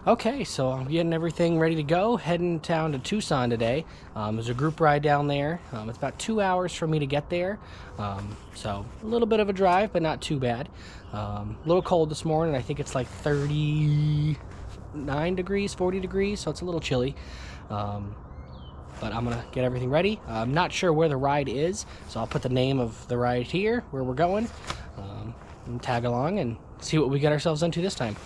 Okay, so I'm getting everything ready to go, heading down to Tucson today. There's a group ride down there. It's about 2 hours for me to get there, so a little bit of a drive, but not too bad. A little cold this morning. I think it's like 39 degrees, 40 degrees, so it's a little chilly. But I'm gonna get everything ready. I'm not sure where the ride is, so I'll put the name of the ride here, where we're going, and tag along and see what we get ourselves into this time.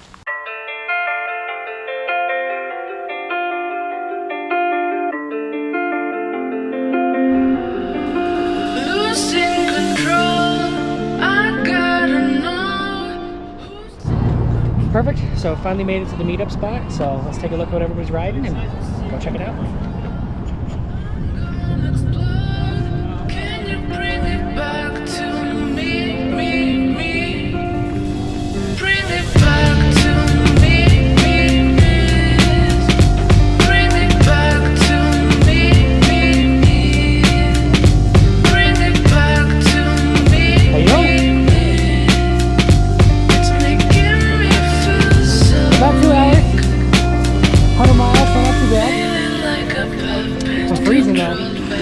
Perfect. So finally made it to the meetup spot. So let's take a look at what everybody's riding and go check it out.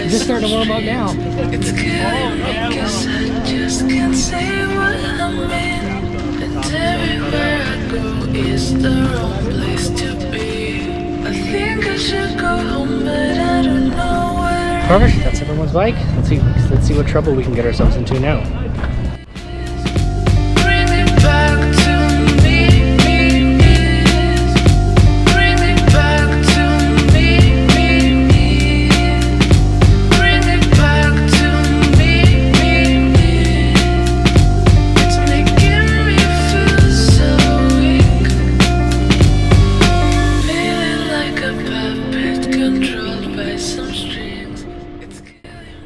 Just starting to warm up now. It's because I just can't say what I'm in, and everywhere I go is the wrong place to be. I think I should go home, but I don't know where. Perfect. That's everyone's bike. Let's see what trouble we can get ourselves into now.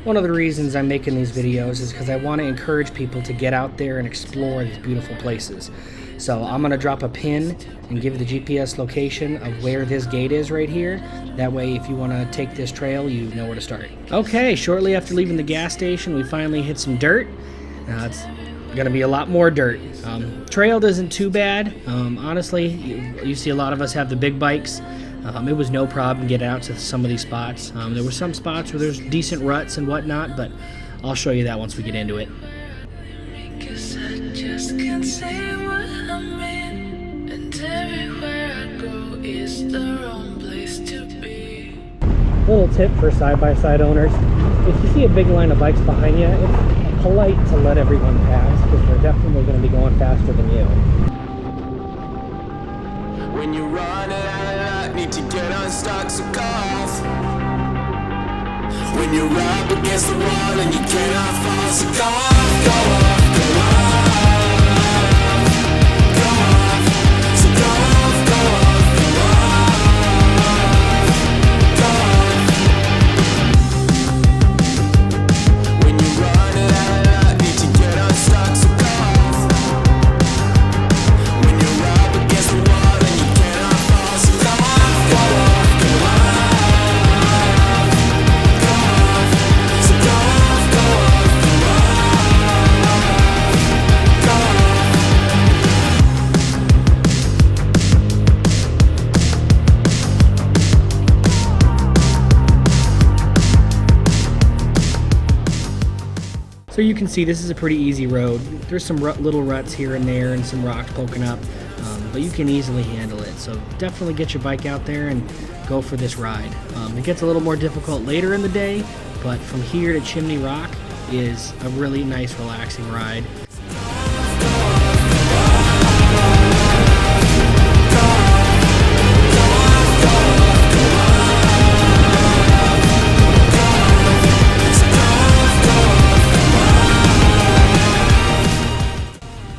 One of the reasons I'm making these videos is because I want to encourage people to get out there and explore these beautiful places. So I'm going to drop a pin and give you the GPS location of where this gate is right here. That way, if you want to take this trail, you know where to start. Okay, shortly after leaving the gas station, we finally hit some dirt. It's going to be a lot more dirt. Trail isn't too bad. Honestly, you see a lot of us have the big bikes. It was no problem getting out to some of these spots. There were some spots where there's decent ruts and whatnot, but I'll show you that once we get into it. Because I just can't say what I'm in, and everywhere I go is the wrong place to be. Little tip for side-by-side owners: if you see a big line of bikes behind you, it's polite to let everyone pass, because they're definitely going to be going faster than you. When you run need to get unstuck, so go off. When you're up against the wall and you cannot fall, so go off, go off, go off, go off, so go off, go off, go off, go off. When you run need to get unstuck, so go off. When you're up against the wall and you cannot fall, so go off. So you can see this is a pretty easy road. There's some little ruts here and there and some rocks poking up, but you can easily handle it. So definitely get your bike out there and go for this ride. It gets a little more difficult later in the day, but from here to Chimney Rock is a really nice, relaxing ride.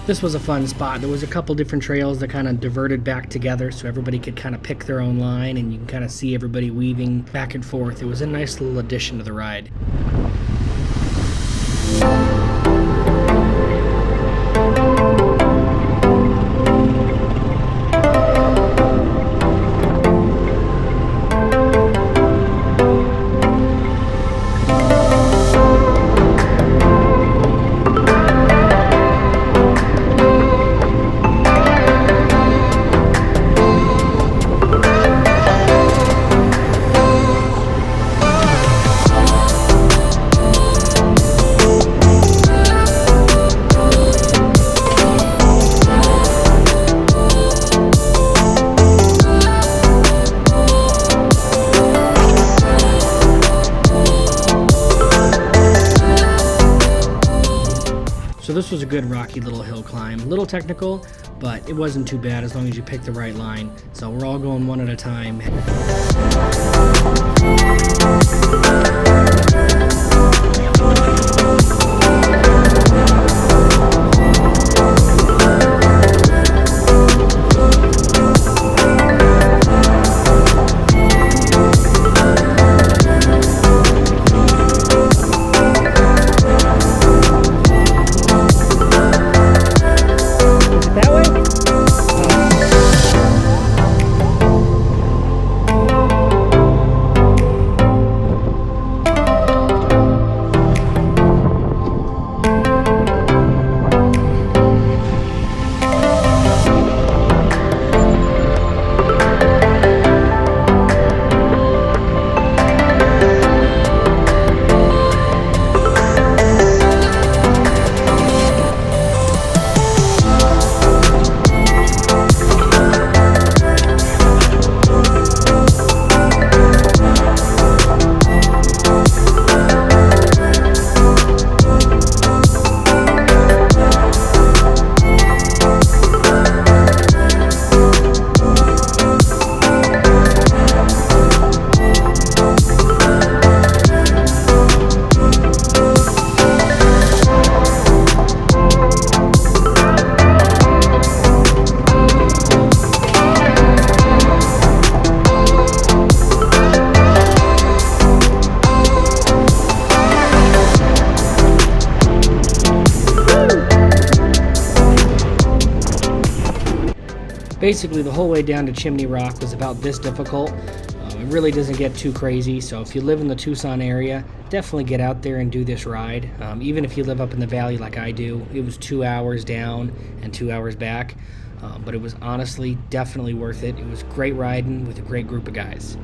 This was a fun spot. There was a couple different trails that kind of diverted back together so everybody could kind of pick their own line and you can kind of see everybody weaving back and forth. It was a nice little addition to the ride. this was a good rocky little hill climb. A little technical, but it wasn't too bad as long as you pick the right line. So we're all going one at a time. Basically, the whole way down to Chimney Rock was about this difficult. It really doesn't get too crazy, so if you live in the Tucson area, definitely get out there and do this ride. Even if you live up in the valley like I do, it was 2 hours down and 2 hours back, but it was honestly definitely worth it. It was great riding with a great group of guys.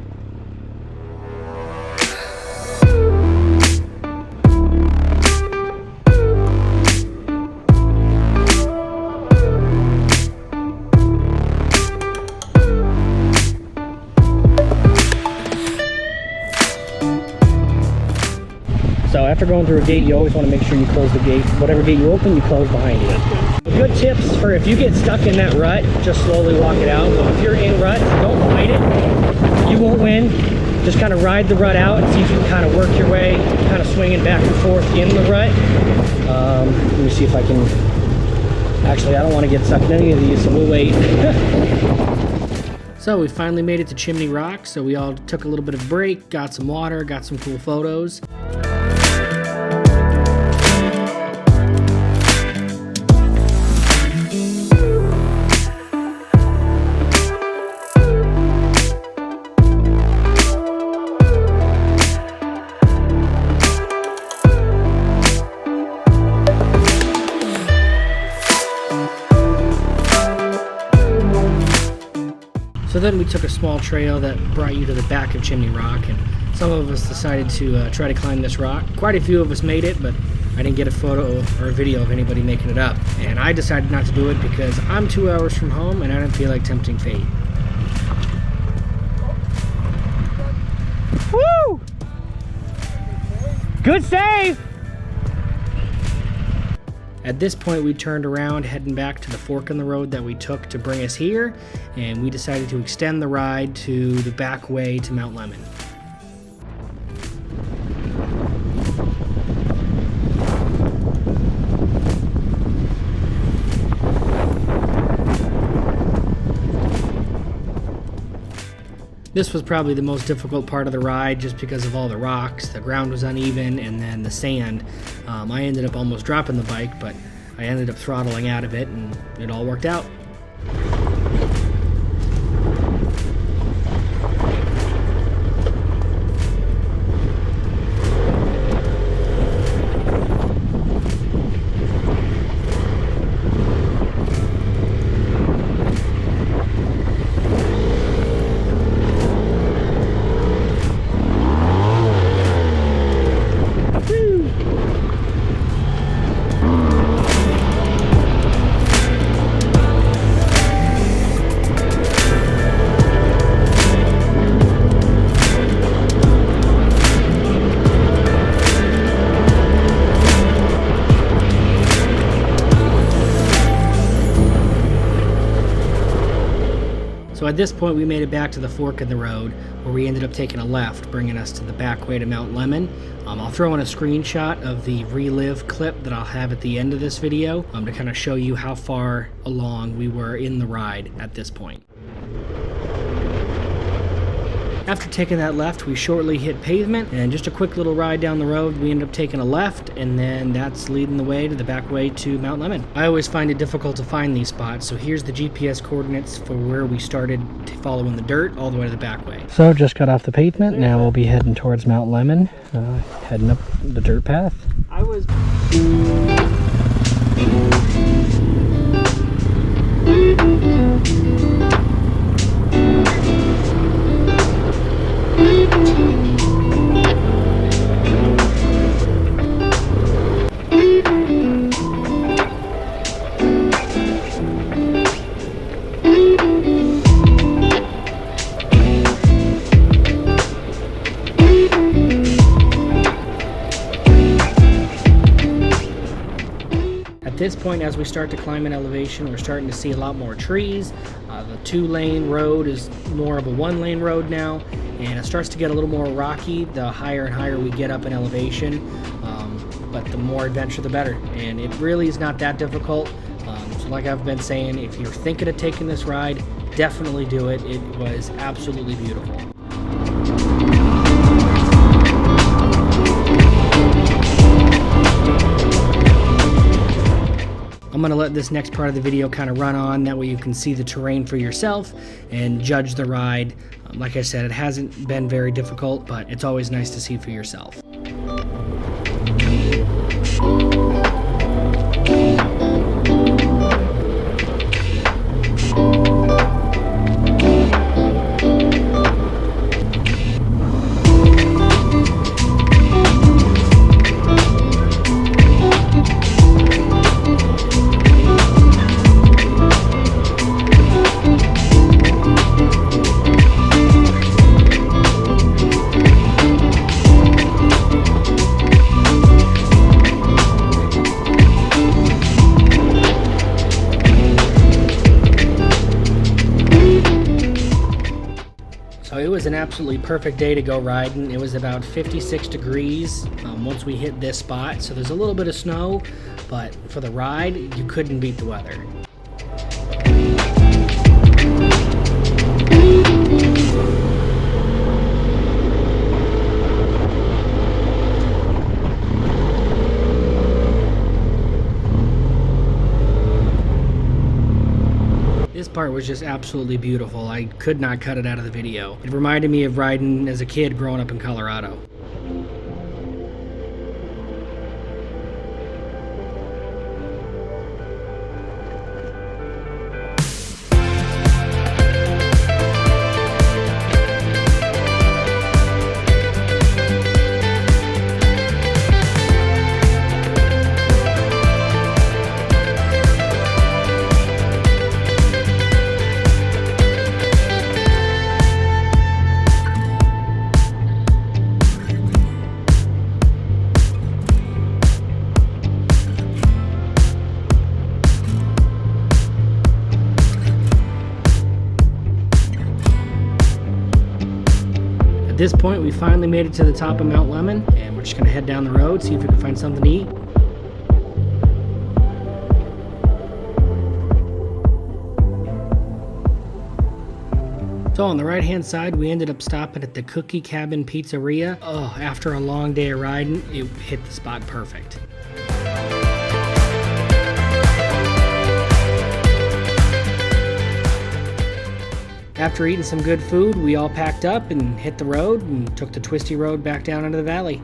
So after going through a gate, you always want to make sure you close the gate. Whatever gate you open, you close behind you. Good tips for if you get stuck in that rut, just slowly walk it out. But if you're in rut, don't fight it. You won't win. Just kind of ride the rut out and see if you can kind of work your way, kind of swinging back and forth in the rut. Let me see if I can... Actually, I don't want to get stuck in any of these, so we'll wait. So we finally made it to Chimney Rock, so we all took a little bit of a break, got some water, got some cool photos. So then we took a small trail that brought you to the back of Chimney Rock, and some of us decided to try to climb this rock. Quite a few of us made it, but I didn't get a photo or a video of anybody making it up. And I decided not to do it because I'm 2 hours from home and I didn't feel like tempting fate. Woo! Good save! At this point, we turned around, heading back to the fork in the road that we took to bring us here, and we decided to extend the ride to the back way to Mount Lemmon. This was probably the most difficult part of the ride just because of all the rocks. The ground was uneven, and then the sand. I ended up almost dropping the bike, but I ended up throttling out of it, and it all worked out. So at this point we made it back to the fork in the road where we ended up taking a left, bringing us to the back way to Mount Lemmon. I'll throw in a screenshot of the relive clip that I'll have at the end of this video to kind of show you how far along we were in the ride at this point. After taking that left, we shortly hit pavement, and just a quick little ride down the road, we ended up taking a left, and then that's leading the way to the back way to Mount Lemmon. I always find it difficult to find these spots, so here's the GPS coordinates for where we started following the dirt all the way to the back way. So just got off the pavement, now we'll be heading towards Mount Lemmon, heading up the dirt path. At this point, as we start to climb in elevation, we're starting to see a lot more trees. The 2-lane road is more of a 1-lane road now, and it starts to get a little more rocky the higher and higher we get up in elevation, but the more adventure the better, and it really is not that difficult. So like I've been saying, if you're thinking of taking this ride, definitely do it. It was absolutely beautiful. I'm going to let this next part of the video kind of run on, that way you can see the terrain for yourself and judge the ride. Like I said, it hasn't been very difficult, but it's always nice to see for yourself. So it was an absolutely perfect day to go riding. It was about 56 degrees once we hit this spot, so there's a little bit of snow, but for the ride, you couldn't beat the weather. This part was just absolutely beautiful. I could not cut it out of the video. It reminded me of riding as a kid growing up in Colorado. At this point, we finally made it to the top of Mount Lemmon, and we're just going to head down the road, see if we can find something to eat. So on the right hand side, we ended up stopping at the Cookie Cabin Pizzeria. Oh, after a long day of riding, it hit the spot perfect. After eating some good food, we all packed up and hit the road and took the twisty road back down into the valley.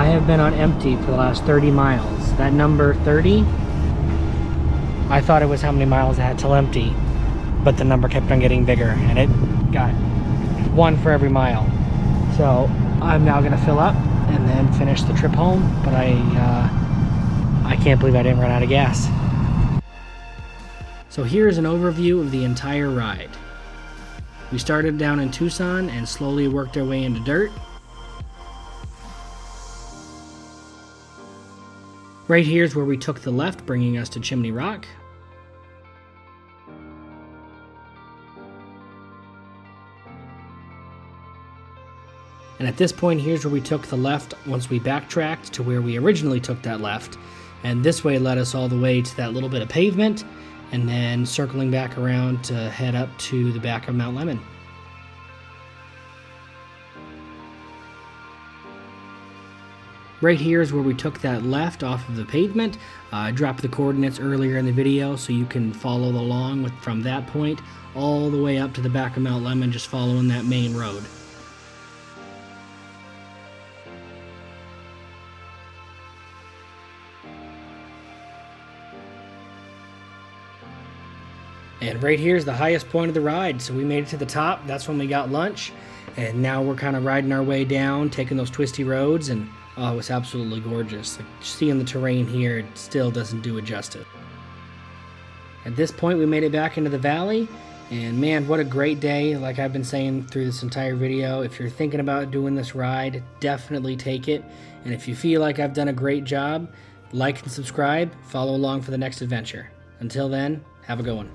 have been on empty for the last 30 miles. That number 30, I thought it was how many miles I had till empty, but the number kept on getting bigger, and it got one for every mile. So I'm now gonna fill up and then finish the trip home, but I can't believe I didn't run out of gas. So here's an overview of the entire ride. We started down in Tucson and slowly worked our way into dirt. Right here's where we took the left, bringing us to Chimney Rock. And at this point, here's where we took the left once we backtracked to where we originally took that left. And this way led us all the way to that little bit of pavement, and then circling back around to head up to the back of Mount Lemmon. Right here is where we took that left off of the pavement. I dropped the coordinates earlier in the video so you can follow along from that point all the way up to the back of Mount Lemmon, just following that main road. And right here is the highest point of the ride. So we made it to the top. That's when we got lunch. And now we're kind of riding our way down, taking those twisty roads. And oh, it was absolutely gorgeous. Like, seeing the terrain here, it still doesn't do it justice. At this point, we made it back into the valley. And man, what a great day. Like I've been saying through this entire video, if you're thinking about doing this ride, definitely take it. And if you feel like I've done a great job, like and subscribe. Follow along for the next adventure. Until then, have a good one.